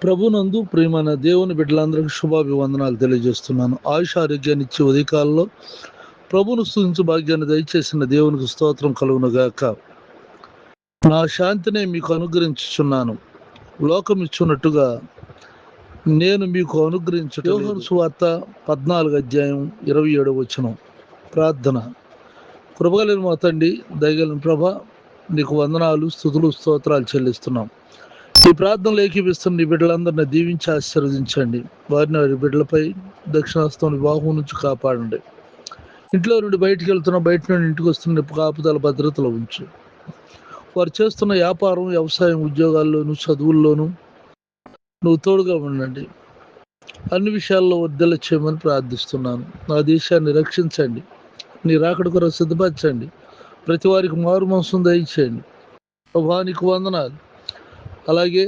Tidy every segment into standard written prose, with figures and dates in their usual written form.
ప్రభునందు ప్రియమైన దేవుని బిడ్డలందరికీ శుభాభివందనాలు తెలియజేస్తున్నాను. ఆయుష ఆరోగ్యాన్ని ఇచ్చే ఉదయకాలంలో ప్రభును స్తుతించు భాగ్యాన్ని దయచేసిన దేవునికి స్తోత్రం కలుగును గాక. నా శాంతినే మీకు అనుగ్రహించుచున్నాను, లోకం ఇచ్చున్నట్టుగా నేను మీకు అనుగ్రహించు. యోహాను సువార్త 14:27 ప్రార్థన. కృపగలిగిన మా తండ్రి, దయగలిగిన ప్రభ, నీకు వందనాలు, స్తుతులు, స్తోత్రాలు చెల్లిస్తున్నాం. ఈ ప్రార్థనలు ఏకీపిస్తున్న నీ బిడ్డలందరినీ దీవించి ఆశీర్వదించండి. వారిని వారి బిడ్డలపై దక్షిణాస్తం బాహు నుంచి కాపాడండి. ఇంట్లో నుండి బయటికి వెళ్తున్న, బయట నుండి ఇంటికి వస్తున్న కాపుదల భద్రతలు ఉంచు. వారు చేస్తున్న వ్యాపారం, వ్యవసాయం, ఉద్యోగాల్లోనూ, చదువుల్లోనూ నువ్వు తోడుగా ఉండండి. అన్ని విషయాల్లో వర్ధల చేయమని ప్రార్థిస్తున్నాను. నా దేశాన్ని రక్షించండి, నీ రాకడ కొరకు సిద్ధపరచండి. ప్రతి వారికి మారు మనసును దయచేయండి. ప్రభా, నీకు వందనాలు. అలాగే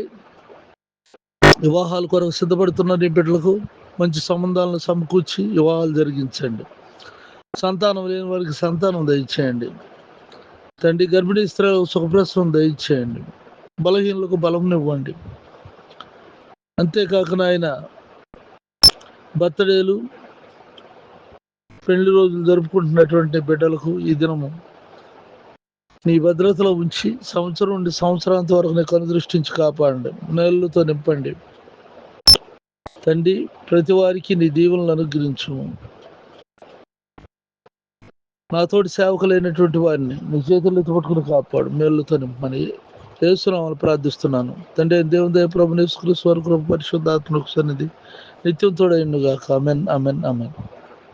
వివాహాల కొరకు సిద్ధపడుతున్న నీ బిడ్డలకు మంచి సంబంధాలను సమకూర్చి వివాహాలు జరిగించండి. సంతానం లేని వారికి సంతానం దయచేయండి తండ్రి. గర్భిణీ స్త్రీలకు సుఖప్రసవం దయచేయండి. బలహీనులకు బలంనివ్వండి. అంతేకాక నాయన, బర్త్డేలు, పెళ్లి రోజులు జరుపుకుంటున్నటువంటి బిడ్డలకు ఈ దినము నీ భద్రతలో ఉంచి సంవత్సరం నుండి సంవత్సరాంత వరకు నీ కనుదృష్టించి కాపాడండి. నెలలతో నింపండి తండ్రి. ప్రతి వారికి నీ దీవెనలు అనుగ్రహించు. నాతోటి సేవకులైనటువంటి వారిని నీ చేతులు ఎత్తుపట్టుకుని కాపాడు, మేలుతో నింపమని యేసునామములో ప్రార్థిస్తున్నాను తండ్రి. దేవుని దయ, ప్రభువు యేసుక్రీస్తు వారి కృప, పరిశుద్ధాత్మ సన్నిధి నిత్యం తోడైండుగాక. ఆమేన్, ఆమేన్, ఆమేన్.